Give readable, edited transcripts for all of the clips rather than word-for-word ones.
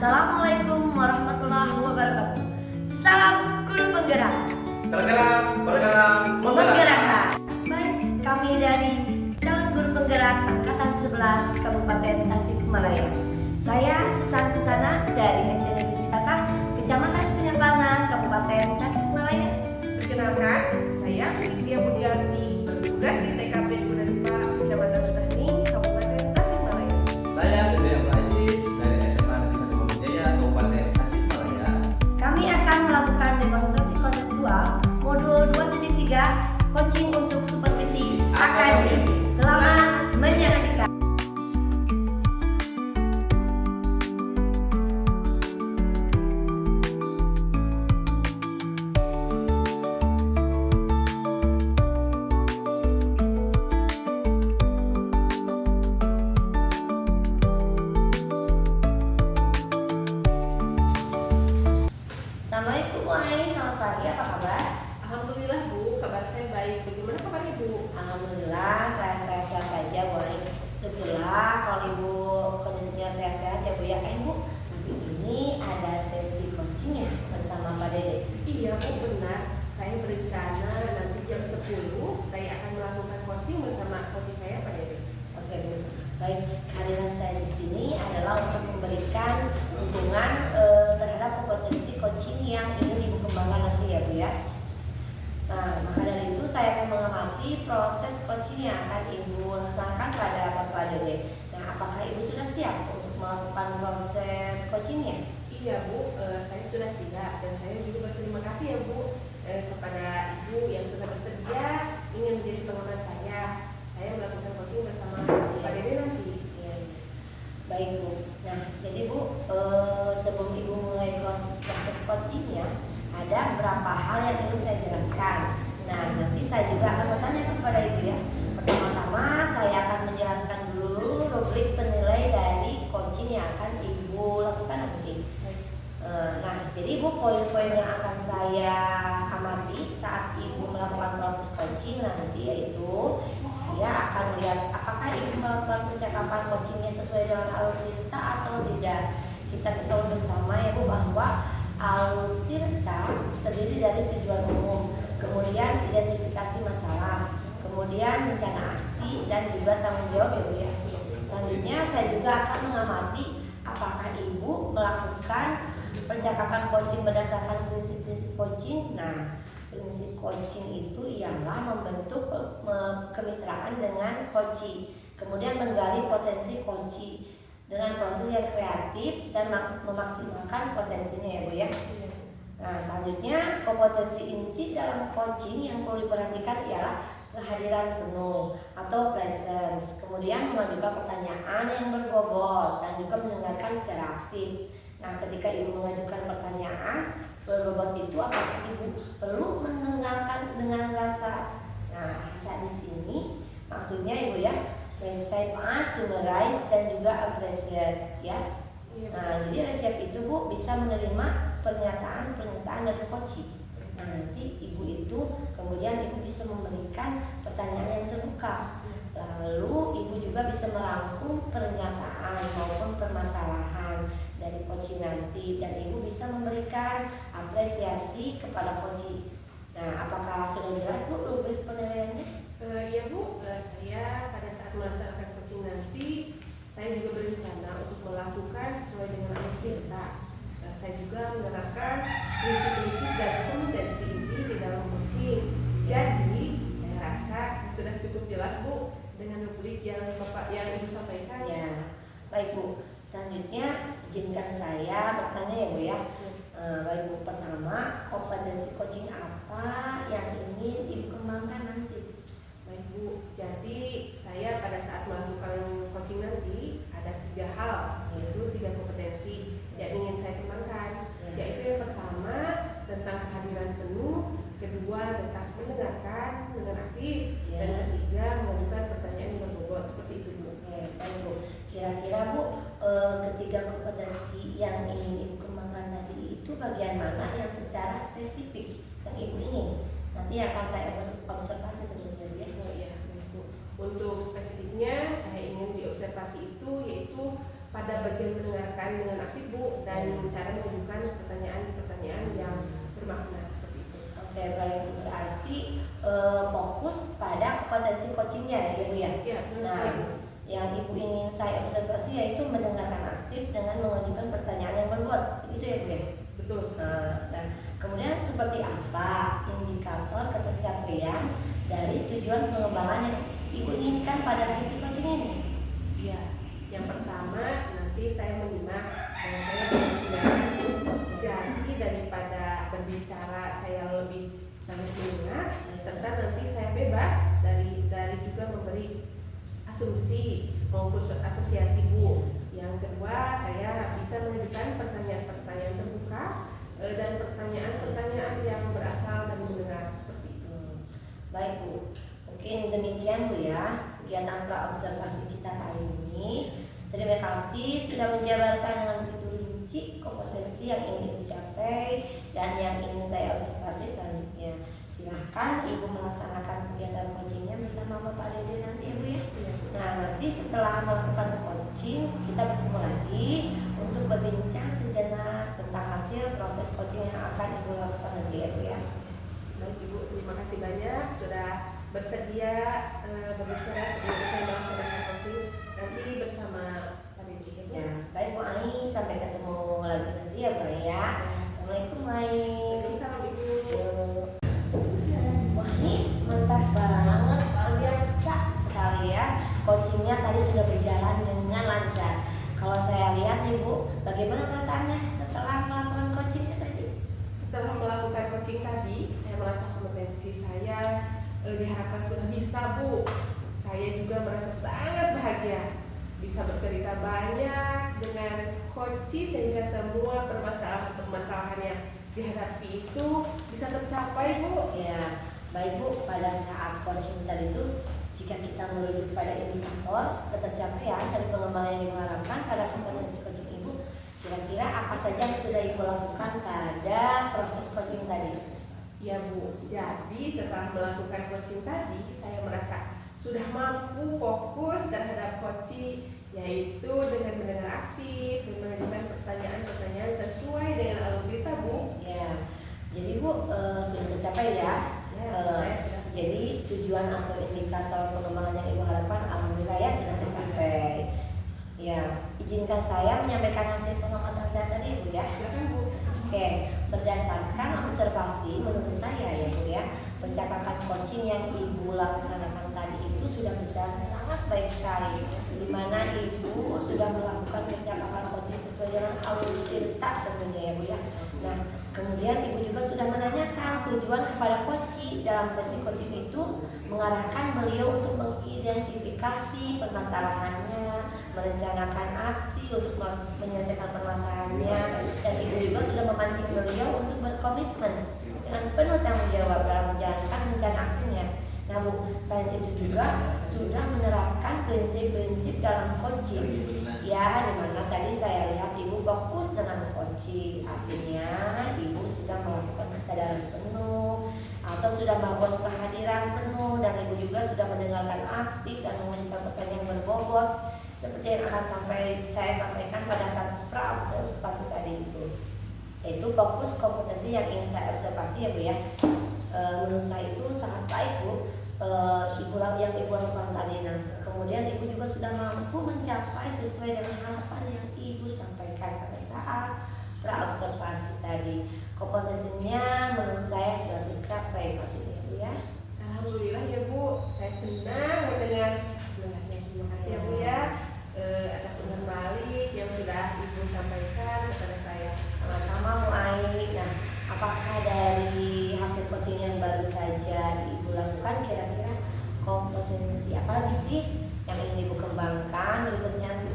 Assalamualaikum warahmatullahi wabarakatuh. Salam guru penggerak. Tergerak, bergerak, Menggerakkan. Baik, kami dari calon guru penggerak angkatan 11 Kabupaten Tasikmalaya. Saya Susan Susana dari SD Negeri Citatah, Kecamatan Sunyapana, Kabupaten Tasikmalaya. Perkenalkan, saya Widya Budiarti, bertugas di TKP Gunadipa, Kecamatan Sudani, Kabupaten Tasikmalaya. Saya William Ajis dari SMA Negeri 1 Jaya, Kabupaten Tasikmalaya. Kami akan melakukan demonstrasi konseptual modul 2.3 coaching untuk supervisi akademik. Selamat menyaksikan. Assalamualaikum Bu Ai, selamat pagi, apa kabar? Alhamdulillah Bu, kabar saya baik. Bagaimana kabarnya Bu? Alhamdulillah, saya sehat-sehat saja Bu Ai. Syukurlah kalau Ibu kondisinya sehat-sehat ya Bu ya. Bu, nanti ini ada sesi coaching ya bersama Pak Dede. Iya Bu, benar. Saya berencana nanti jam 10 saya akan melakukan coaching bersama coach saya Pak Dede. Oke Bu, baik. Kehadiran saya di sini adalah untuk memberikan dukungan terhadap potensi coaching yang ingin Ibu kembangkan nanti ya Bu ya. Nah, maka dari itu saya akan mengamati proses coaching yang akan Ibu laksanakan pada Bapak Dede. Nah, apakah Ibu sudah siap untuk melakukan proses coachingnya? Iya Bu, saya sudah siap dan saya juga berterima kasih ya Bu kepada Ibu yang sudah bersedia ingin menjadi pengamat saya. Saya melakukan coaching bersama Pak Dede nanti. Iya. Baik Bu. Nah, jadi Bu, sebelum Ibu mulai proses coachingnya, ada beberapa hal yang ingin saya jelaskan. Nah, nanti saya juga akan bertanya kepada Ibu ya. Pertama-tama saya akan menjelaskan dulu rubrik penilai dari coaching yang akan Ibu lakukan nanti. Nah, jadi Ibu poin-poin yang akan saya amati saat Ibu melakukan proses coaching nanti yaitu saya akan lihat apakah Ibu melakukan percakapan coachingnya sesuai dengan alur cerita atau tidak. Kita ketahui bersama ya Bu bahwa alur cerita terdiri dari tujuan umum, kemudian identifikasi masalah, kemudian rencana aksi dan juga tanggung jawab ya Bu ya. Selanjutnya saya juga akan mengamati apakah Ibu melakukan percakapan coaching berdasarkan prinsip-prinsip coaching. Nah, prinsip coaching itu ialah membentuk kemitraan dengan coachee, kemudian menggali potensi coachee dengan proses yang kreatif dan memaksimalkan potensinya ya Bu ya. Nah, selanjutnya kompetensi inti dalam coaching yang perlu diperhatikan ialah kehadiran penuh atau presence, kemudian mengajukan pertanyaan yang berbobot dan juga mendengarkan secara aktif. Nah, ketika Ibu mengajukan pertanyaan berbobot itu, apakah Ibu perlu mendengarkan dengan rasa? Nah, rasa di sini maksudnya Ibu ya, receive, summarize dan juga appreciate ya. Nah, jadi receive itu Bu bisa menerima pernyataan dari coaching. Nah, nanti Ibu itu kemudian Ibu bisa memberikan pertanyaan yang terbuka. Lalu Ibu juga bisa merangkum pernyataan maupun permasalahan dari coaching nanti dan Ibu bisa memberikan apresiasi kepada coaching. Nah, apakah sudah jelas Bu rubrik penilaiannya? Ya Bu, saya pada saat melaksanakan coaching nanti saya juga berencana untuk melakukan sesuai dengan alur cerita. Saya juga menerapkan prinsip-prinsip dan kompetensi inti di dalam coaching. Jadi saya rasa saya sudah cukup jelas Bu dengan rubrik yang Ibu sampaikan. Ya, baik Bu. Selanjutnya izinkan saya bertanya ya Bu ya. Baik Bu, pertama kompetensi coaching apa yang ingin Ibu kembangkan nanti? Baik Bu, jadi saya pada saat melakukan coaching nanti ada 3 hal, yaitu 3 kompetensi yang ingin saya kembangkan. Yaitu yang pertama tentang kehadiran penuh, kedua tentang mendengarkan dengan aktif, dan ketiga mengajukan pertanyaan yang berbobot. Seperti itu Bu. Baik Bu, kira-kira Bu ketiga kompetensi yang ingin Ibu kembangkan tadi itu bagian mana yang secara spesifik yang Ibu ingin? Nanti akan saya observasi tentunya ya. Untuk spesifiknya saya ingin diobservasi itu yaitu pada bagian mendengarkan dengan aktif Bu, dan cara mengajukan pertanyaan-pertanyaan yang bermakna seperti itu. Oke, baik. Berarti fokus pada kompetensi coachingnya ya Bu ya? Ya, benar Nah, sekali Bu. yang Ibu ingin saya observasi yaitu mendengarkan aktif dengan mengajukan pertanyaan yang berbobot. Itu ya Bu ya? Betul sekali. Nah, kemudian seperti apa indikator ketercapaian dari tujuan pengembangan yang Ibu inginkan pada sisi coaching ini? Ya, yang pertama nanti saya menyimak dan saya mendengarkan Bu. Jadi daripada berbicara saya lebih banyak mendengar, serta nanti saya bebas dari juga memberi asumsi maupun asosiasi Bu. Yang kedua, saya bisa mengajukan pertanyaan-pertanyaan terbuka dan pertanyaan-pertanyaan yang berasal dari mendengar seperti itu. Baik Bu, mungkin demikian Bu ya kegiatan praobservasi kita kali ini. Terima kasih sudah menjabarkan dengan begitu rinci kompetensi yang ingin dicapai dan yang ingin saya observasi selanjutnya. Silahkan Ibu melaksanakan kegiatan coachingnya bersama Bapak Dede nanti ya Bu ya. Nah, nanti setelah melakukan coaching kita bertemu lagi untuk berbincang sejenak tentang hasil proses coaching yang akan Ibu lakukan nanti ya Bu ya. Baik Ibu, terima kasih banyak sudah bersedia berbicara sebelum saya melaksanakan coaching nanti bersama Pak Dede ya Bu. Ya, baik Bu Ai, sampai ketemu lagi nanti ya Bu ya. Assalamualaikum Bu Ai. Waalaikumsalam Ibu. Wah ini mantap banget, luar biasa sekali ya. Coachingnya tadi sudah berjalan dengan lancar. Kalau saya lihat nih Bu, bagaimana perasaannya setelah melakukan coachingnya tadi? Setelah melakukan coaching tadi, saya merasa kompetensi saya diharapkan sudah bisa Bu. Saya juga merasa sangat bahagia bisa bercerita banyak dengan coach sehingga semua permasalahan yang dihadapi itu bisa tercapai Bu. Ya, baik Bu, pada saat coaching tadi itu jika kita merujuk pada indikator ketercapaian dari pengembangan yang diharapkan pada kompetensi coaching Ibu, kira-kira apa saja yang sudah Ibu lakukan pada proses coaching tadi? Ya Bu, jadi setelah melakukan coaching tadi saya merasa sudah mampu fokus terhadap coaching, yaitu dengan mendengar aktif dan mengajukan pertanyaan-pertanyaan sesuai dengan alur kita Bu. Ya, jadi Bu sudah tercapai ya. Saya sudah. Jadi tujuan atau indikator pengembangan yang Ibu harapkan alhamdulillah ya sudah tercapai. Ya, izinkan saya menyampaikan hasil pengamatan saya tadi Bu ya. Silakan Bu. Oke, berdasarkan observasi menurut saya ya Bu ya, percakapan coaching yang Ibu laksanakan tadi itu sudah berjalan sangat baik sekali, di mana Ibu sudah melakukan percakapan coaching sesuai dengan alur cerita tentunya ya Bu ya. Nah, kemudian Ibu juga sudah menanyakan tujuan kepada coaching dalam sesi coaching itu mengarahkan beliau untuk mengidentifikasi permasalahannya, merencanakan aksi untuk menyelesaikan permasalahannya, dan Ibu juga sudah memancing beliau untuk berkomitmen dengan penuh tanggung jawab dalam menjalankan rencana aksinya. Nah Bu, selain itu juga sudah menerapkan prinsip-prinsip dalam coaching ya, dimana tadi saya lihat Ibu fokus dengan coaching, artinya Ibu sudah melakukan kesadaran penuh atau sudah melakukan kehadiran penuh, dan Ibu juga sudah mendengarkan aktif dan mengajukan pertanyaan yang berbobot seperti yang akan saya sampaikan pada saat praobservasi tadi itu, yaitu fokus kompetensi yang ingin saya observasi ya Bu ya. Menurut saya itu sangat baik Bu, Ibu lakukan tadi. Nah, kemudian Ibu juga sudah mampu mencapai sesuai dengan harapan yang Ibu sampaikan pada saat praobservasi tadi. Kompetensinya menurut saya sudah tercapai pastinya Bu ya. Alhamdulillah ya Bu, saya senang mendengar. Terima kasih ya Bu ya atas umpan balik yang sudah Ibu sampaikan kepada saya. Sama-sama Bu Ai. Nah, apakah dari hasil coaching yang baru saja Ibu lakukan, kira-kira kompetensi apa lagi sih yang ingin Ibu kembangkan berikutnya Bu?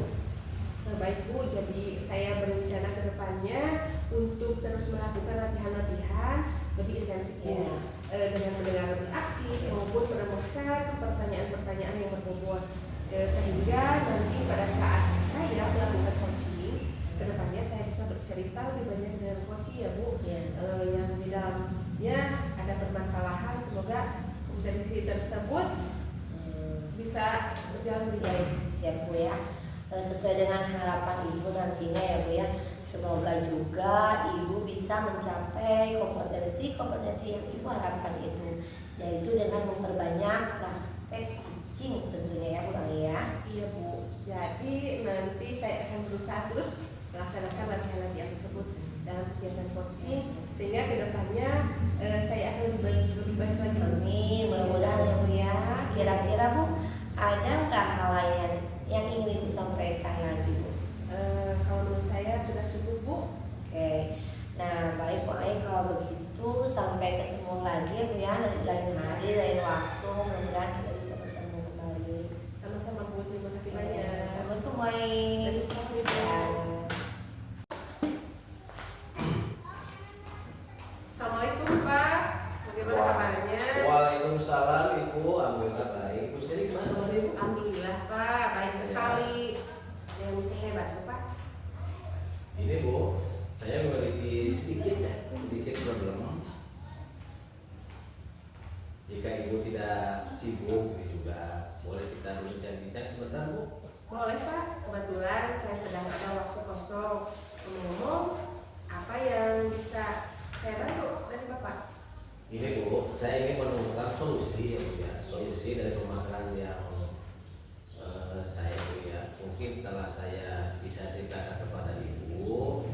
Baik Bu, jadi saya berencana ke depannya untuk terus melakukan latihan-latihan lebih intensif Bu, dengan mendengar lebih aktif maupun merumuskan pertanyaan-pertanyaan yang berbobot, sehingga nanti pada saat saya melakukan coaching ke depannya saya bisa bercerita lebih banyak dengan coaching ya Bu, yang di dalamnya ada permasalahan, semoga kompetensi tersebut bisa berjalan lebih baik. Siap Bu ya. sesuai dengan harapan ibu nantinya ya Bu ya. Semoga juga ibu bisa mencapai kompetensi yang ibu harapkan itu, yaitu dengan memperbanyak praktek kucing tentunya ya Bu Anggi ya. Iya Bu, jadi nanti saya akan berusaha terus melaksanakan latihan-latihan tersebut dalam kegiatan coaching, sehingga kedepannya saya akan lebih baik lagi. Amin, mudah-mudahan ya Bu ya. Kira-kira Bu, ada nggak hal lain yang ingin Ibu sampaikan lagi Bu? Kalau menurut saya sudah cukup Bu. Oke, nah baik Bu Ai, kalau begitu sampai ketemu lagi ya Bu ya, lain hari, lain waktu, mudah-mudahan kita bisa bertemu kembali. Sama-sama Bu, terima kasih banyak. Assalamualaikum Bu Ai. Ya. Assalamualaikum Pak, bagaimana kabarnya? Waalaikumsalam Ibu, alhamdulillah baik. Ibu sendiri gimana kabarnya Ibu? Alhamdulillah Pak, baik sekali. Ada yang bisa saya bantu Pak? Ini Bu, saya memiliki sedikit problem. Jika Ibu tidak sibuk juga boleh kita bincang-bincang sebentar Bu. Boleh Pak, kebetulan saya sedang ada waktu kosong. Ngomong, apa yang bisa saya bantu dari Bapak? Ini Bu, saya ingin menemukan solusi ya Bu ya, solusi dari permasalahan yang saya Bu ya. Mungkin setelah saya bisa ceritakan kepada Ibu,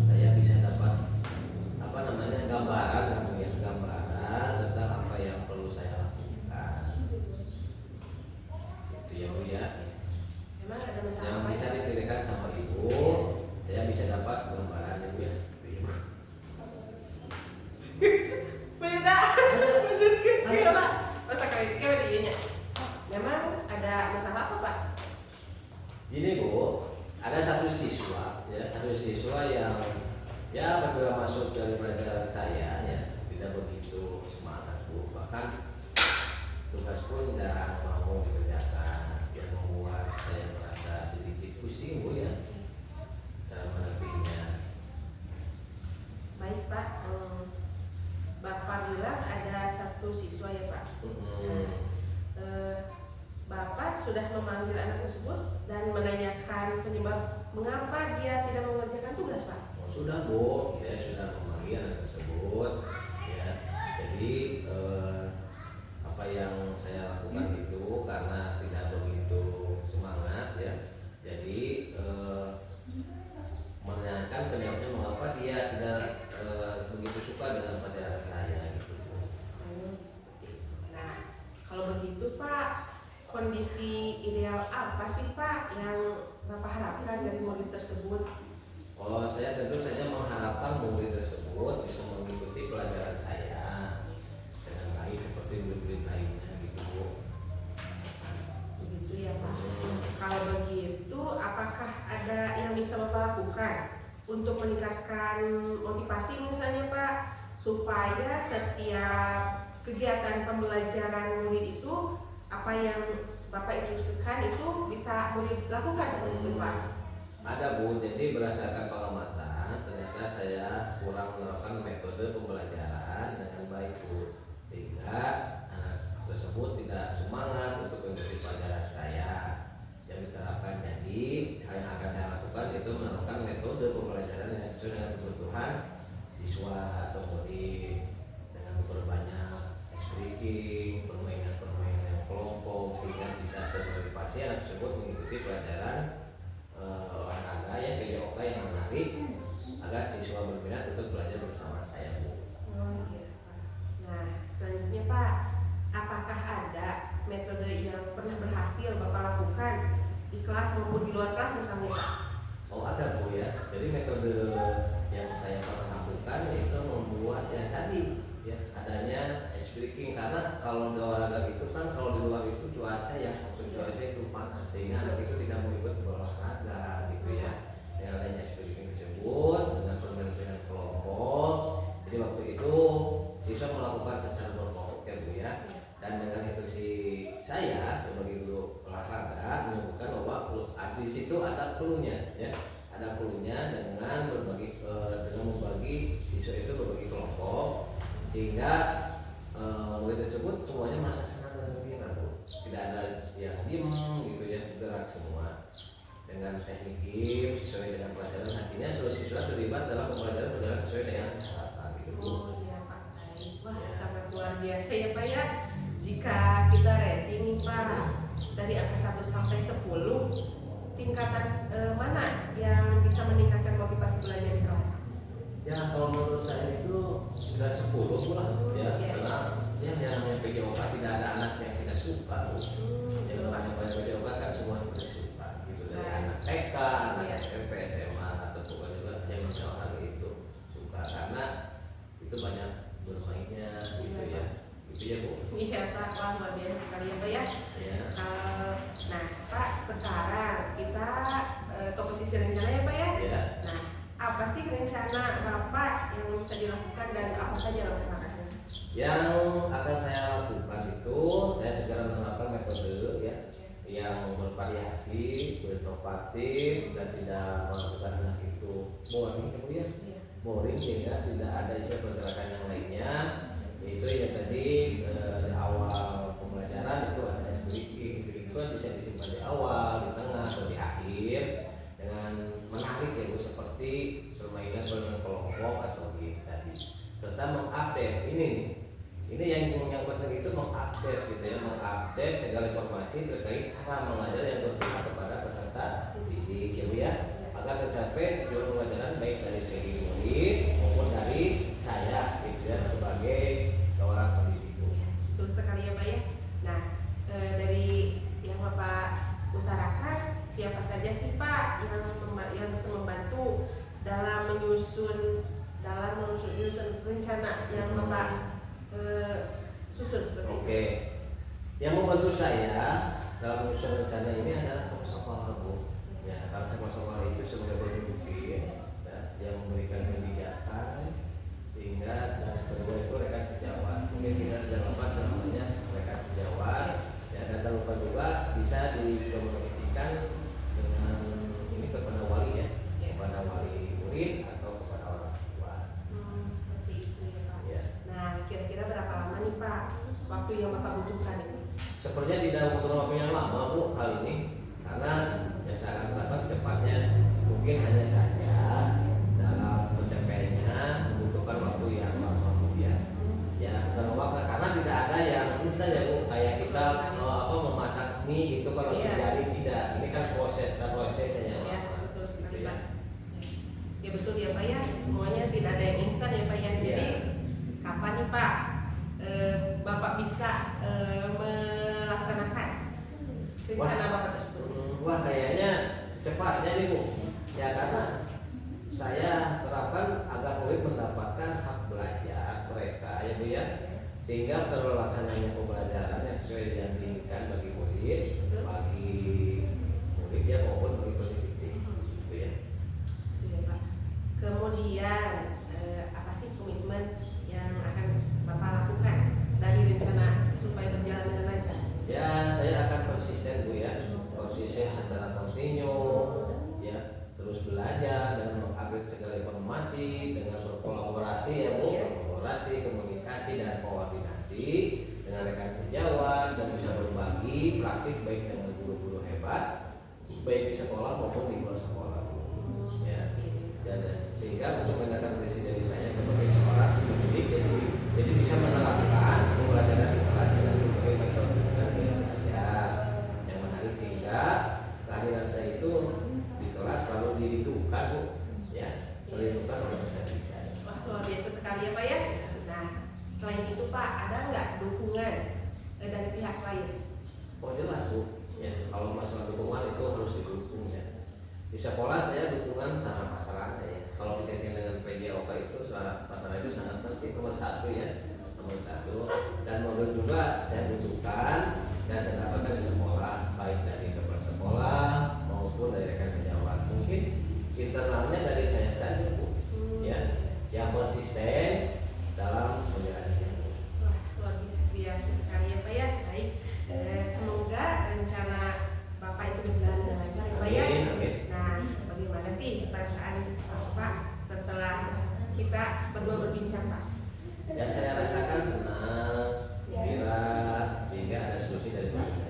saya bisa dapat gambaran tentang apa yang perlu saya lakukan. Itu ya Bu ya. Memang ada masalah Yang apa bisa ya? diceritakan sama Ibu, saya bisa dapat gambaran ya Bu ya. Itu ya, Bu. Berita, bener Pak. Masa kayak dianya. Memang ada masalah apa Pak? Gini Bu, ada satu siswa yang ya berbeda masuk dari pelajaran saya ya, tidak begitu semangat Bu, bahkan tugas pun jarang mau dikerjakan, yang membuat saya merasa sedikit pusing Bu ya dalam menghadapinya. Baik Pak, Bapak bilang ada satu siswa ya Pak. Bapak sudah memanggil anak tersebut dan menanyakan penyebab mengapa dia tidak mengerjakan tugas Pak. Oh, sudah Bu, saya sudah memanggil anak tersebut ya. Jadi apa yang saya lakukan itu karena tidak begitu semangat ya. Jadi menanyakan penyebabnya mengapa dia tidak begitu suka dengan pelajaran saya gitu. Nah, kalau begitu Pak, kondisi ideal apa sih Pak yang Bapak harapkan dari murid tersebut? Oh, saya tentu saja mengharapkan murid tersebut bisa mengikuti pelajaran saya dengan baik seperti murid-murid lainnya gitu Bu. Begitu ya Pak. Kalau begitu, apakah ada yang bisa Bapak lakukan untuk meningkatkan motivasi misalnya Pak, supaya setiap kegiatan pembelajaran murid itu apa yang Bapak instruksikan itu bisa murid lakukan seperti itu Pak? Ada Bu, jadi berdasarkan pengamatan ternyata saya kurang menerapkan metode pembelajaran dengan baik Bu, sehingga anak tersebut tidak semangat untuk mengikuti pelajaran saya yang diterapkan. Jadi hal yang akan saya lakukan itu menerapkan metode pembelajaran yang sesuai dengan kebutuhan siswa atau murid dengan memperbanyak speaking, permainan kelompok sehingga bisa termotivasi anak tersebut mengikuti pelajaran olahraga ya, PJOK yang menarik agar siswa berminat untuk belajar bersama saya Bu. Oh iya Pak. Nah selanjutnya Pak, apakah ada metode yang pernah berhasil Bapak lakukan di kelas maupun di luar kelas misalnya Pak? Oh ada Bu ya, jadi metode yang saya pernah lakukan yaitu membuat ya tadi ya adanya ice breaking, karena kalau di olahraga itu kan kalau di luar itu cuaca itu panas sehingga anak itu tidak mau ikut berolahraga gitu ya. Yang adanya ice breaking tersebut dengan permainan kelompok, jadi waktu itu siswa melakukan secara berkelompok ya Bu ya, dan dengan instruksi saya sebagai guru olahraga menyebutkan bahwa di situ ada cluenya ya, ada cluenya dengan membagi siswa itu berbagi kelompok sehingga murid tersebut semuanya merasa senang dan gembira Bu. tidak ada yang diem gitu ya, gerak semua dengan teknik game sesuai dengan pelajaran. Hasilnya seluruh siswa terlibat dalam pembelajaran sesuai dengan harapan gitu Bu. Oh iya Pak, baik. Wah Ya. sangat luar biasa ya Pak ya. Jika kita rating nih Pak dari angka 1 sampai 10, tingkatan mana yang bisa meningkatkan motivasi belajar di kelas? Ya kalau menurut saya itu sudah 10 lah ya, Iya. karena ya yang namanya PJOK tidak ada anak yang tidak suka Bu. Yang namanya PJOK kan semua kita suka gitu, dari anak TK, anak Iya. SMP, SMA atau bukan juga yang namanya orang itu suka karena itu banyak bermainnya gitu ya, gitu ya Bu. Iya Pak, wah luar biasa sekali ya Pak ya. Ya. Nah Pak, sekarang kita ke posisi rencana ya Pak ya. Ya. Nah, apa sih rencana Bapak yang bisa dilakukan dan apa saja langkah-langkahnya? Yang akan saya lakukan itu saya segera menerapkan metode ya yang bervariasi, berinovatif dan tidak melakukan anak itu boring ya Bu ya. Iya. Boring sehingga tidak ada istilah pergerakan yang lainnya, yaitu yang tadi di awal pembelajaran itu ada breaking itu kan bisa disimpan di awal, di tengah atau di akhir dengan menarik ya Bu, seperti permainan kelompok atau game tadi, serta mengupdate ini yang penting itu mengupdate gitu ya, mengupdate segala informasi terkait cara mengajar yang berpihak kepada peserta didik ya Bu ya, agar tercapai tujuan pembelajaran baik dari segi murid maupun dari saya gitu ya sebagai seorang pendidik Bu. Betul sekali ya Pak ya. Nah, dari yang Bapak utarakan, siapa saja sih Pak yang bisa membantu dalam menyusun rencana yang Bapak susun seperti itu? Oke, yang membantu saya dalam menyusun rencana ini adalah kepala sekolah Bu. Ya, karena kepala sekolah itu sebagai pemimpin ya, yang memberikan kebijakan sehingga dan kedua itu rekan sejawat. Mungkin kita tidak lepas namanya rekan sejawat ya, dan tak lupa juga bisa dikomunikasikan dengan ini kepada wali ya, kepada wali murid atau kepada orang tua. Seperti itu ya Pak. Ya. Nah, kira-kira berapa lama nih Pak waktu yang Bapak butuhkan ini? Sepertinya tidak membutuhkan waktu yang lama Bu kali ini, karena yang saya akan lakukan secepatnya mungkin hanya saja dalam pencapaiannya membutuhkan waktu yang lama Bu ya dalam waktu, karena tidak ada yang instan ya Bu, kayak kita memasak mie itu kalau Iya. terjadi tidak, ini kan prosesnya yang Ya, lama betul sekali gitu ya. Pak. Ya betul ya Pak ya, semuanya tidak ada yang instan ya Pak ya. Jadi Iya. kapan nih Pak Bapak bisa melaksanakan rencana Bapak tersebut? Wah kayaknya secepatnya nih Bu ya, karena saya terapkan agar murid mendapatkan hak belajar mereka ya Bu ya, sehingga terlaksananya pembelajaran yang sesuai yang diinginkan bagi murid ya maupun bagi pendidik gitu ya. Iya Pak. Kemudian apa sih komitmen yang akan Bapak lakukan dari rencana supaya berjalan dengan lancar? Ya saya akan konsisten Bu ya, konsisten secara kontinu ya, terus belajar dan mengupdate segala informasi dengan berkolaborasi ya Bu, berkolaborasi, komunikasi dan koordinasi dengan rekan sejawat dan bisa berbagi praktik baik dengan guru-guru hebat baik di sekolah maupun di luar sekolah Bu. Ya, dan sehingga untuk meningkatkan prestasi dari saya sebagai seorang pendidik jadi bisa menerapkan pembelajaran di kelas dengan berbagai metode dan gaya belajar yang menarik, sehingga kehadiran saya itu di kelas selalu dirindukan Bu ya, dirindukan oleh peserta didik. Wah luar biasa sekali ya Pak ya. Nah selain itu Pak, ada nggak dukungan dari pihak lain? Oh jelas Bu ya, kalau masalah dukungan itu harus didukung ya. Di sekolah saya dukungan sama masyarakat ya. Kalau dikaitkan dengan PJOK itu masalah itu sangat penting, nomor satu ya, nomor satu. Dan mobil juga saya butuhkan dan saya dapatkan di sekolah, baik dari kepala sekolah maupun dari rekan sejawat. Mungkin internalnya dari saya saja Bu ya, yang konsisten dalam menjalannya. Wah luar biasa sekali ya Pak ya. Baik, semoga rencana Bapak itu berjalan dengan lancar ya Pak ya. Amin, amin. Nah bagaimana sih perasaan Bapak setelah kita berdua berbincang Pak? Yang saya rasakan senang, gembira, sehingga ada solusi dari Bapak.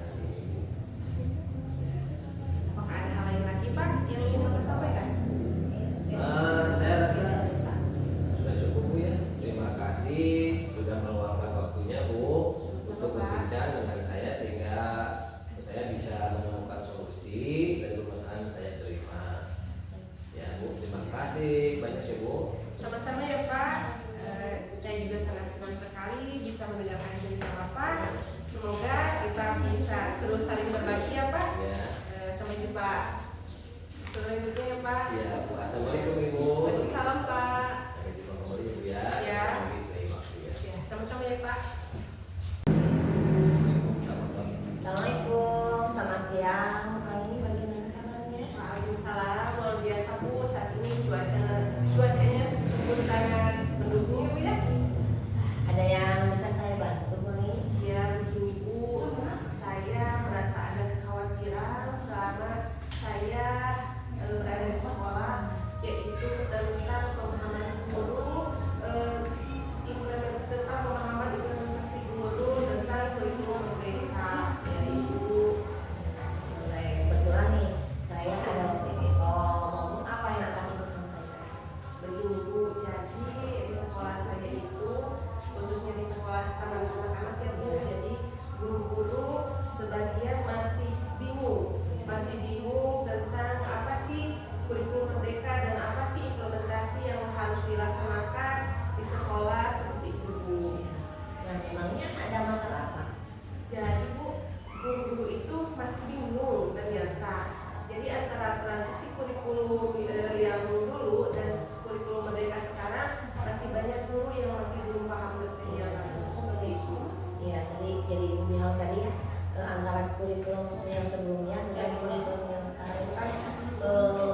antara transisi kurikulum yang dulu dan kurikulum merdeka sekarang masih banyak guru yang masih belum paham detailnya seperti itu. Ya, jadi Ibu bilang tadi ya, antara kurikulum yang sebelumnya dan kurikulum yang sekarang itu kan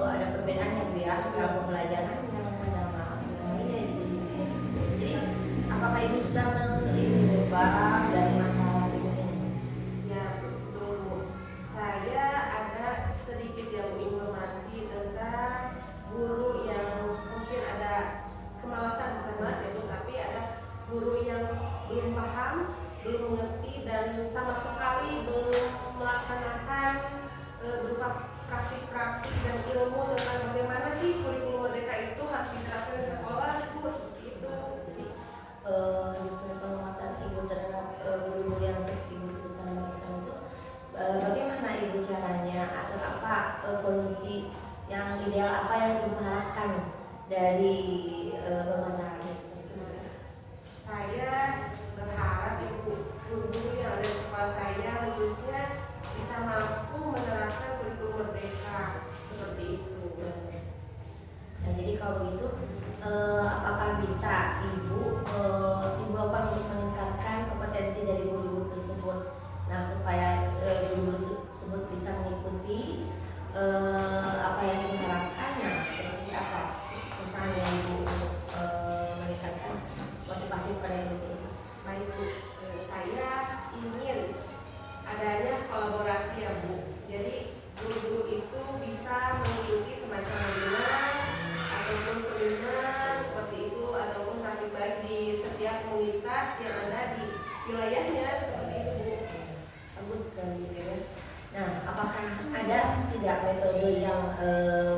ada perbedaannya Bu ya, dalam pembelajarannya, dalam lainnya gitu. Jadi apakah Ibu sudah menelusuri perubahan dari masalah Ibu ini? Ya, betul. Saya ada sedikit yang informasi tentang guru yang mungkin ada kemalasan, bukan malas ya Bu, tapi ada guru yang belum paham, belum mengerti, dan sama sekali belum melaksanakan berupa praktik-praktik dan ilmu tentang bagaimana sih kurikulum merdeka itu harus diterapkan di sekolah Bu, seperti itu. Jadi sesuai pengamatan Ibu terhadap guru-guru yang Ibu sebutkan barusan itu, bagaimana Ibu caranya atau apa kondisi yang ideal, apa yang Ibu harapkan dari pemasaran tersebut? Saya berharap guru-guru yang ada di sekolah saya khususnya bisa mampu menerapkan kurikulum merdeka seperti itu. Nah, jadi kalau begitu, apakah bisa Ibu apa untuk meningkatkan kompetensi dari guru-guru tersebut? Nah, supaya guru-guru tersebut bisa mengikuti apa yang Ibu harapkan. Nah, seperti apa? Misalnya Ibu untuk meningkatkan motivasi pada guru-guru. Baik Bu, saya ingin adanya kolaborasi ya Bu. Jadi guru-guru itu bisa mengikuti semacam webinar ataupun seminar seperti itu, ataupun praktik baik di setiap komunitas yang ada di wilayahnya seperti itu Bu. Bagus sekali gitu ya. Nah, apakah ada tidak metode yang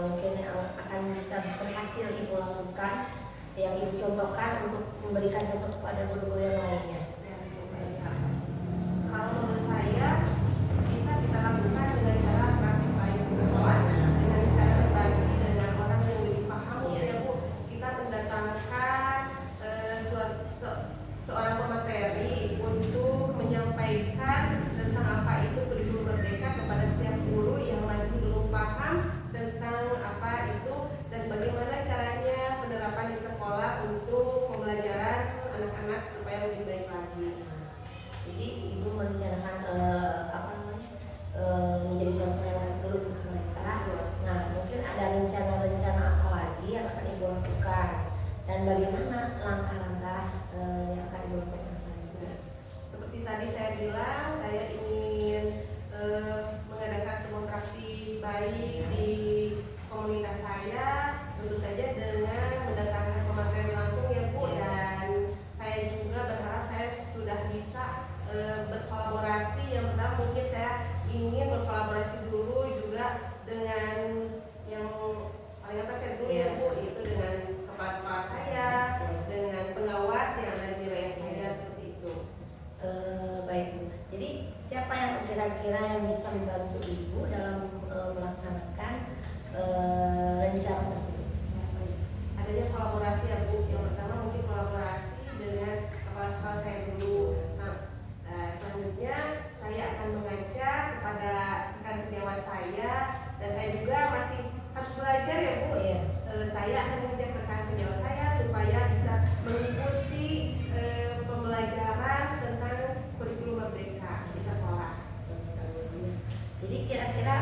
mungkin akan bisa berhasil Ibu lakukan, yang Ibu contohkan untuk memberikan contoh kepada guru-guru yang lainnya? Seperti apa? Kalau menurut saya bisa kita lakukan dengan cara praktik baik di sekolah, dengan cara berbagi dengan orang yang lebih paham ya Bu. Kita mendatangkan seorang pemateri untuk menyampaikan tentang apa itu kurikulum merdeka kepada setiap guru yang masih belum paham tentang apa itu dan bagaimana caranya penerapan di sekolah untuk pembelajaran anak-anak supaya lebih baik lagi. Jadi Ibu merencanakan menjadi contoh yang baik dulu untuk mereka. Nah, mungkin ada rencana-rencana apa lagi yang akan Ibu lakukan dan bagaimana langkah-langkah yang akan Ibu lakukan selanjutnya? Seperti tadi saya bilang, saya ingin mengadakan sebuah praktik baik di komunitas saya, tentu saja dengan mendatangkan pemateri langsung ya Bu, dan saya juga berharap saya sudah bisa berkolaborasi. Yang pertama mungkin saya ingin berkolaborasi dulu juga dengan yang paling atas ya dulu ya Bu, itu dengan kepala sekolah saya, dengan pengawas yang ada di wilayah saya seperti itu. Baik Bu. Jadi siapa yang kira-kira yang bisa membantu Ibu dalam melaksanakan rencana tersebut? Adanya kolaborasi ya Bu. Yang pertama mungkin kolaborasi dengan kepala sekolah saya dulu. Nah, selanjutnya saya akan mengajak kepada rekan sejawat saya, dan saya juga masih harus belajar ya Bu. Saya akan mengajak rekan sejawat saya supaya bisa mengikuti pembelajaran tentang kurikulum merdeka di sekolah. Jadi kira-kira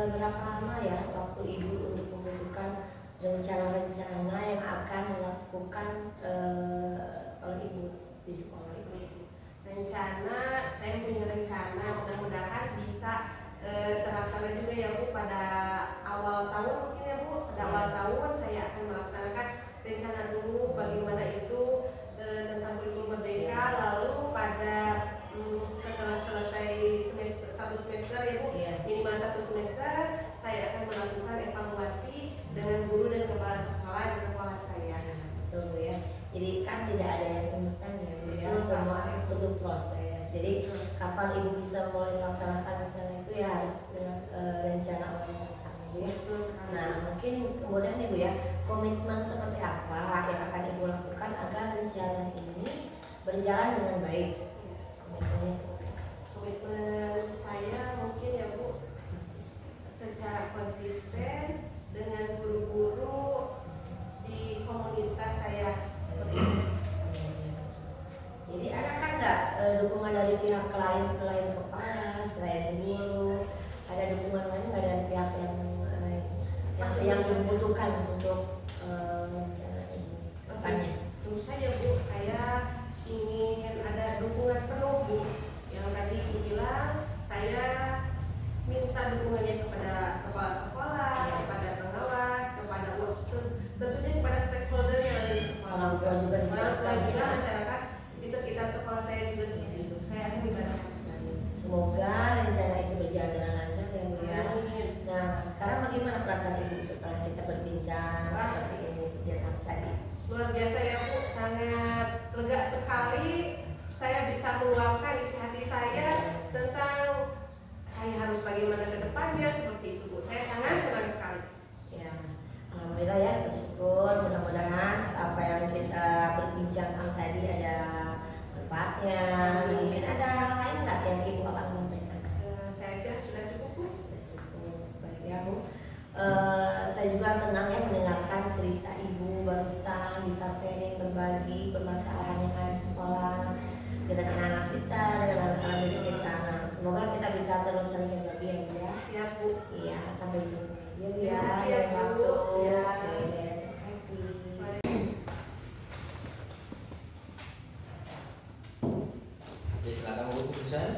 berapa lama ya waktu Ibu untuk membutuhkan rencana-rencana yang akan dilakukan oleh Ibu di sekolah Ibu? Rencana, saya punya rencana, mudah-mudahan bisa terlaksana juga ya Bu pada awal tahun mungkin ya Bu. Pada awal tahun saya akan melaksanakan rencana dulu bagaimana itu tentang kurikulum merdeka, lalu pada setelah selesai satu semester ya Bu, minimal satu semester, saya akan melakukan evaluasi dengan guru dan kepala sekolah di sekolah saya. Betul Bu ya. Jadi kan tidak ada yang instan ya Bu ya, Betul, semua Pak. butuh proses. Jadi kapan Ibu bisa mulai melaksanakan rencana itu ya harus dengan rencana awal yang matang Bu ya. Betul sekali. Nah, mungkin kemudian Ibu ya, komitmen seperti apa yang akan Ibu lakukan agar rencana ini berjalan dengan baik? Komitmennya seperti apa? Komitmen saya mungkin ya Bu, secara konsisten minta dukungannya kepada kepala sekolah, kepada pengawas, kepada tentunya kepada stakeholder yang ada di sekolah. Orang tua juga Orang tua juga diharapkan. masyarakat di sekitar sekolah saya juga seperti itu. Saya akan dibantu sekali. Semoga rencana itu berjalan dengan lancar ya Bu ya. Nah, sekarang bagaimana perasaan Ibu setelah kita berbincang seperti ini sejenak tadi? Luar biasa ya Bu, sangat lega sekali saya bisa meluapkan isi hati saya tentang saya harus bagaimana ke depannya seperti itu Bu. Saya sangat senang sekali. Ya, alhamdulillah ya, bersyukur. Mudah-mudahan apa yang kita berbincangkan tadi ada manfaatnya. Mungkin ada hal lain nggak yang Ibu akan sampaikan? Saya kira sudah cukup Bu. Sudah cukup. Baik ya Bu. Saya juga senang ya mendengarkan cerita Ibu barusan bisa sharing berbagi permasalahan yang ada di sekolah dengan anak-anak kita, dengan anak-anak didik kita. Nah, semoga kita bisa terus saling berbagi ya Bu ya. Siap Bu. Iya, sampai jumpa. Ya Bu ya, Terima kasih ya, lain Bu. waktu. Ya. Oke, terima kasih. Ya silakan Bu Susan.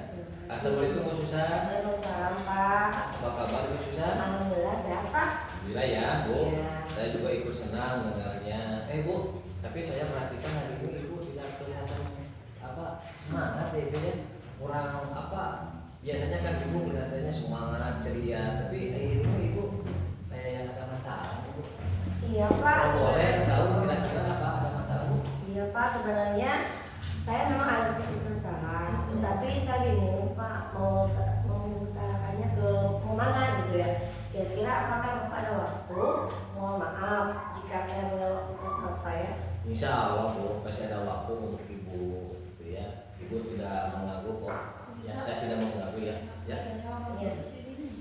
Assalamualaikum Bu Susan. Waalaikumsalam Pak. Apa kabar Bu Susan? Alhamdulillah sehat Pak. Alhamdulillah ya Bu. Iya. Saya juga ikut senang mendengarnya. Bu, tapi saya perhatikan hari ini Ibu tidak kelihatan semangat ya Ibu ya. Kurang biasanya kan Ibu kelihatannya semangat, ceria, tapi hari ini Ibu kayak yang ada masalah Bu. Iya Pak. Kalau boleh tahu kira-kira apa ada masalah Bu? Iya Pak, sebenarnya saya memang ada sedikit masalah, tapi saya bingung Pak mau mengutarakannya ke mana gitu ya. Kira-kira apakah Bapak ada waktu? Mohon maaf jika saya melewati Bapak ya. Insya Allah Bu, pasti ada waktu untuk Ibu gitu ya. Ibu tidak mengganggu kok. Ya, saya tidak mengganggu ya. Ya. Iya.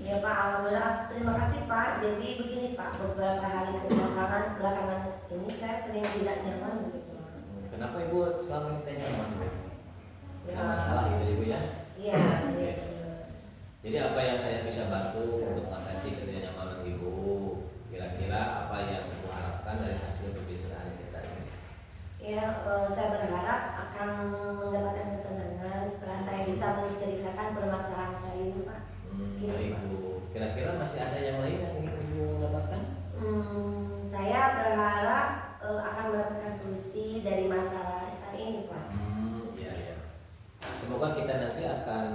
Iya Pak, alhamdulillah. Terima kasih Pak. Jadi begini Pak, beberapa hari belakangan ini saya sering tidak nyaman begitu. Kenapa Ibu selama ini tidak nyaman Bu? Ya. Ada masalah gitu Ibu ya? Iya. Iya. Jadi apa yang saya bisa bantu untuk mengatasi ketidaknyamanan Ibu? Kira-kira apa yang Ibu harapkan dari hasil pembicaraan kita ini? Ya, saya berharap akan mendapatkan ketenangan setelah saya bisa menceritakan permasalahan saya ini Pak. Baik Bu. Kira-kira masih ada yang lain yang ingin Ibu dapatkan? Saya berharap akan mendapatkan solusi dari masalah saya ini Pak. Iya ya. Semoga kita nanti akan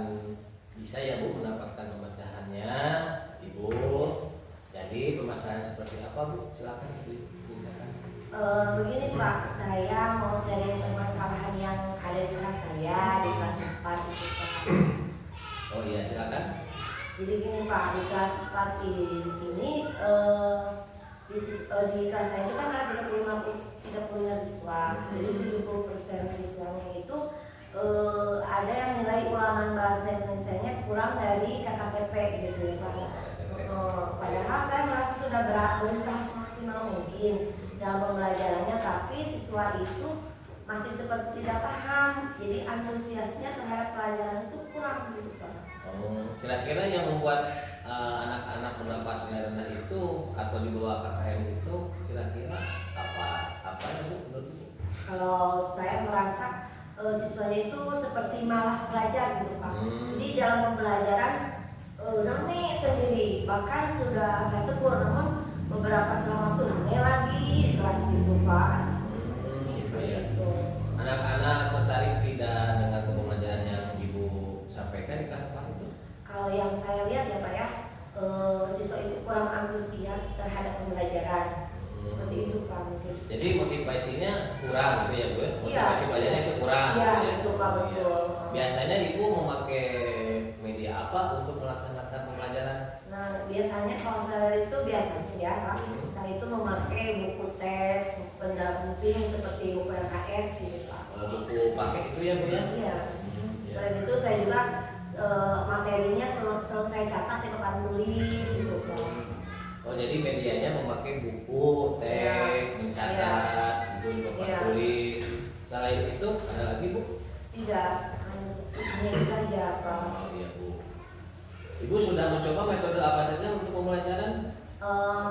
bisa ya Bu mendapatkan pemecahannya Ibu. Jadi permasalahan seperti apa Bu? Silakan diceritakan. Begini Pak, saya mau sharing permasalahan yang ada di kelas saya di kelas 4 itu Pak. Oh iya silakan. Jadi gini Pak, di kelas 4 ini di kelas saya itu kan ada 35 siswa. Jadi 70% siswanya itu ada yang nilai ulangan bahasa Indonesianya kurang dari KKPP gitu ya Pak. Padahal saya merasa sudah berusaha semaksimal mungkin dalam pembelajarannya, tapi siswa itu masih seperti tidak paham, jadi antusiasnya terhadap pelajaran itu kurang gitu Pak. Kira-kira yang membuat anak-anak mendapat nilai rendah itu atau di bawah KKM itu kira-kira apa yang Bu menurut Bu? Kalau saya merasa siswanya itu seperti malas belajar gitu Pak. Jadi dalam pembelajaran rame sendiri, bahkan sudah saya tegur, namun beberapa selama itu rame lagi di kelas gitu Pak. Gitu ya. Anak-anak tertarik tidak dengan pembelajaran yang Ibu sampaikan di kelas 4 itu? Kalau yang saya lihat ya Pak ya, siswa itu kurang antusias terhadap pembelajaran. Seperti itu Pak mungkin. Jadi motivasinya kurang gitu ya Bu? Iya. Motivasi belajarnya itu kurang. Iya gitu ya? itu Pak betul. Biasanya Ibu memakai media apa untuk melaksanakan pembelajaran? Nah biasanya kalau saya itu biasanya ya Pak, saya itu memakai buku tes, buku pendamping seperti buku LKS gitu Pak. Buku paket itu ya Bu ya? Iya. Ya. Selain itu saya juga materinya selalu saya catat di papan tulis gitu Pak. Oh jadi medianya memakai buku, teks, mencatat, itu di papan Iya. tulis. Selain itu ada lagi Bu? Tidak, hanya itu saja Pak. Oh iya Bu. Ibu sudah mencoba metode apa saja untuk pembelajaran?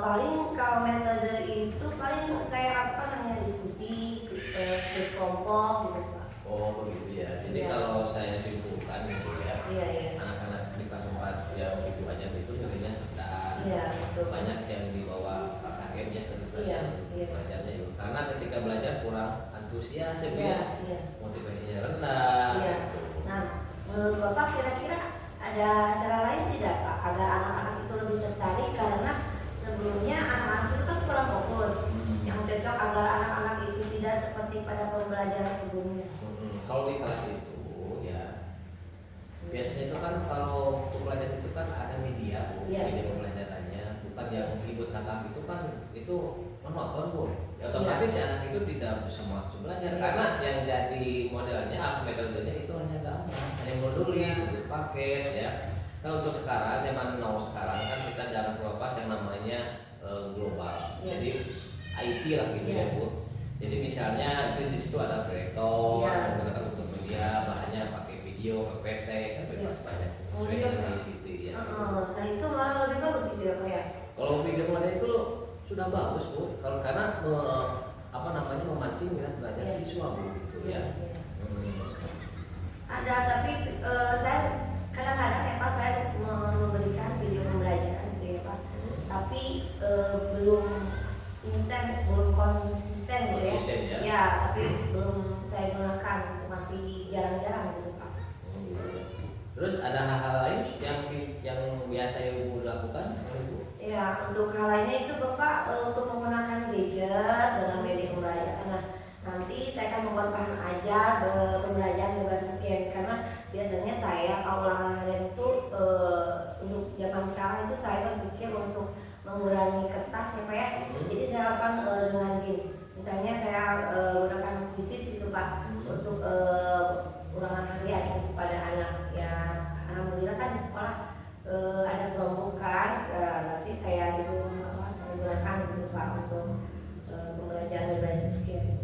Paling kalau metode itu paling saya hanya diskusi, terus kelompok gitu Pak. Oh begitu ya. Jadi Iya. kalau saya simpulkan gitu ya, Iya iya. anak-anak di kelas 4 tempat yang itu aja itu nilainya rendah. Iya, betul. Banyak yang di bawah KKM ya Iya, iya. belajarnya itu. Karena ketika belajar kurang antusias ya, Bu, Iya, ya. iya. Motivasinya rendah. Iya. Gitu. Nah, menurut Bapak kira-kira ada cara lain tidak Pak agar anak-anak itu lebih tertarik, karena sebelumnya anak-anak itu kan kurang fokus. Yang cocok agar anak-anak itu tidak seperti pada pembelajaran sebelumnya. Kalau di kelas itu ya biasanya itu kan kalau pembelajaran itu kan ada media, Bu, Iya. media pembelajarannya, bukan yang ibu tangkap itu kan itu menonton, Bu. Ya otomatis si anak itu tidak bisa masuk belajar Iya. karena yang jadi modelnya apa metodenya itu hanya gambar, hanya modulir, untuk paket ya. Kalau untuk sekarang zaman now sekarang kan kita jangan terlepas yang namanya global. Iya. Jadi IT lah gitu Iya. ya, Bu. Jadi misalnya itu di situ ada proyektor, Iya. menggunakan untuk media, bahannya pakai video, PPT, kan bebas banyak. Oh, Sesuai iya. dengan isi itu ya. Nah itu malah lebih bagus gitu ya Pak ya. Kalau video media itu sudah bagus, Bu. Kalau karena apa namanya memancing minat belajar Iya. siswa, Bu, gitu Iya, ya. iya. Hmm. Ada, tapi saya kadang-kadang ya Pak saya memberikan video pembelajaran gitu ya Pak. Tapi belum instan, belum konsisten gitu ya. Konsisten ya. Ya, tapi belum saya gunakan, masih jarang-jarang gitu Pak. Terus ada hal-hal lain yang biasa Ibu lakukan, Ibu? Ya, untuk hal lainnya itu Bapak untuk menggunakan gadget dalam media pembelajaran. Nah, nanti saya akan membuat bahan ajar pembelajaran berbasis game, karena biasanya saya kalau ulangan harian itu untuk zaman sekarang itu saya berpikir untuk mengurangi kertas ya Pak ya. Jadi saya lakukan dengan game. Misalnya saya gunakan kuisis gitu Pak untuk ulangan harian kepada anak ya. Alhamdulillah kan di sekolah ada perombakan, nanti saya itu saya gunakan gitu Pak untuk pembelajaran berbasis game.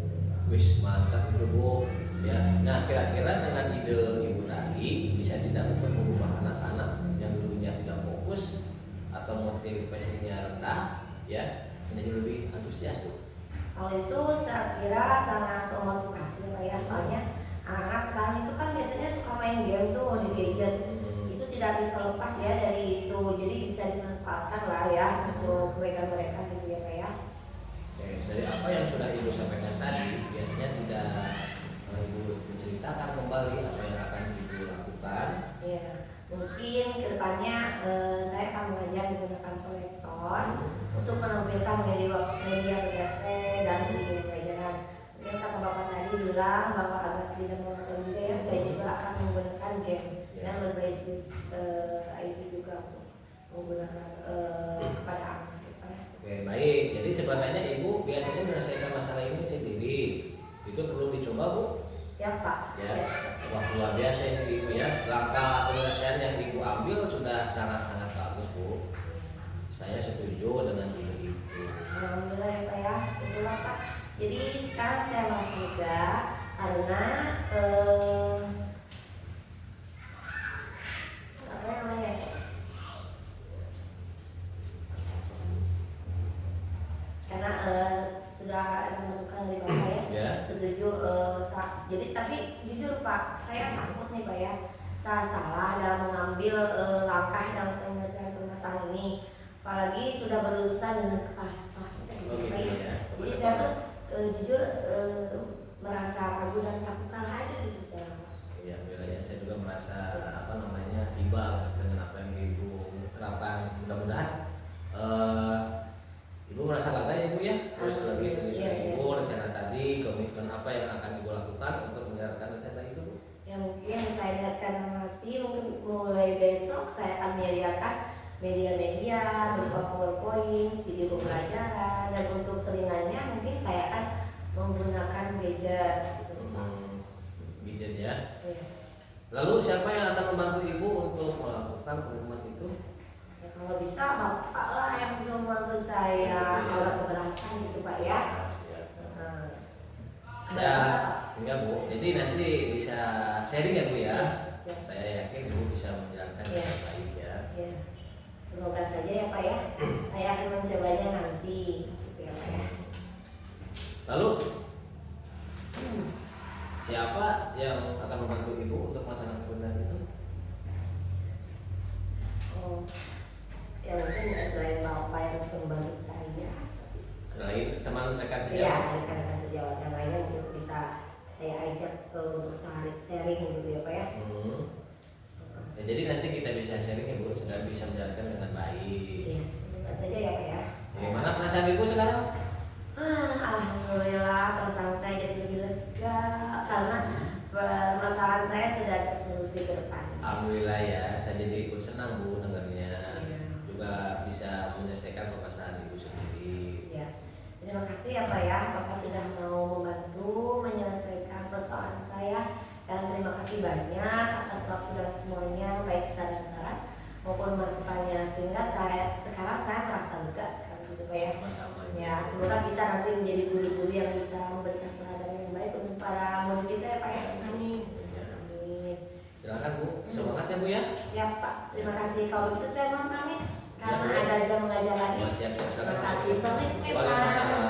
Wis mantap itu, Bu. Ya. Nah, kira-kira dengan ide Ibu tadi bisa tidak mengubah anak-anak yang dulunya tidak fokus atau motivasinya rendah ya menjadi lebih antusias, Bu. Kalau itu saya kira sangat memotivasi Pak ya, soalnya anak-anak sekarang itu kan biasanya suka main game tuh di gadget. Itu tidak bisa lepas ya dari itu, jadi bisa dimanfaatkan lah ya untuk kebaikan mereka gitu ya Pak ya. Oke, dari apa yang sudah Ibu sampaikan tadi, biasanya tidak Ibu menceritakan kembali apa yang akan Ibu lakukan. Ya, mungkin kedepannya saya akan mengajar menggunakan proyektor untuk menampilkan media PPT dan video pelajaran. Mungkin kata Bapak tadi bilang bahwa agar tidak menonton game, saya juga akan menggunakan game yang berbasis IT juga untuk menggunakan kepada anak. Oke, baik. Jadi sebenarnya Ibu biasanya menyelesaikan masalah ini sendiri. Itu perlu dicoba, Bu. Siapa? Ya, wah luar biasa ini Ibu ya. Langkah penyelesaian yang Ibu ambil sudah sangat-sangat bagus, Bu. Saya setuju dengan ide itu. Alhamdulillah ya Pak ya, setuju Pak. Jadi sekarang saya merasa lega karena apa namanya? Karena sudah ada masukan dari Bapak ya. Ya. Setuju. Jadi tapi jujur Pak, saya takut nih Pak ya, saya salah dalam mengambil langkah dalam penyelesaian permasalahan ini. Apalagi sudah berurusan dengan kepala sekolah kita gitu Oh, ya Pak gitu ya. ya. Jadi saya tuh jujur merasa ragu dan takut salah aja gitu Pak. Iya, ya. Saya juga merasa apa namanya iba dengan apa yang Ibu terapkan. Mudah-mudahan Ibu merasa lega ya, Bu ya. Terus lagi serius Ibu rencana tadi, komitmen apa yang akan Ibu lakukan untuk menjalankan rencana itu, Bu? Ya mungkin saya lihatkan hati, mungkin mulai besok saya akan menyediakan media-media berupa PowerPoint, video pembelajaran, dan untuk selingannya mungkin saya akan menggunakan gadget gitu Pak. Gadget ya. Ya. Lalu siapa yang akan membantu Ibu untuk melakukan komitmen itu? Ya, kalau bisa Bapak lah yang bisa membantu saya kalau keberatan gitu Pak ya. Ya, enggak Bu. Jadi nanti bisa sharing ya Bu ya. Ya. Saya yakin Ibu bisa menjalankan Ya. dengan baik ya. Ya. Semoga saja ya Pak ya. Saya akan mencobanya nanti gitu ya Pak ya. Lalu siapa yang akan membantu Ibu untuk melaksanakan kebenaran itu? Oh, ya mungkin selain Bapak yang bisa membantu saya, Selain teman rekan iya, sejawat. rekan-rekan sejawat yang lainnya mungkin bisa saya ajak untuk sharing gitu ya Pak ya. Ya, jadi nanti kita bisa sharing ya Bu, sudah bisa menjalankan dengan baik. Iya, semoga saja ya Pak ya. Bagaimana perasaan Ibu sekarang? Alhamdulillah perasaan saya jadi lebih lega karena permasalahan saya sudah tersolusi ke depan. Alhamdulillah ya, saya jadi ikut senang Bu dengarnya. Iya. Juga bisa menyelesaikan permasalahan Ibu sendiri. Ya, terima kasih ya Pak ya, Bapak sudah mau membantu menyelesaikan persoalan saya dan terima kasih banyak atas waktu dan semuanya baik saran-saran maupun masukannya sehingga sekarang saya merasa lega sekali gitu Pak ya. Sama-sama. Ya, semoga kita nanti menjadi guru-guru yang bisa memberikan pelajaran yang baik untuk para murid kita ya Pak ya. Amin. Ya. Amin. Silakan Bu, semangat ya Bu ya. Siap Pak, terima kasih. Kalau begitu saya mohon pamit karena Ya, Bu. ada jam mengajar lagi. Siap, siap. Terima kasih. Assalamualaikum ya Pak. Waalaikumsalam.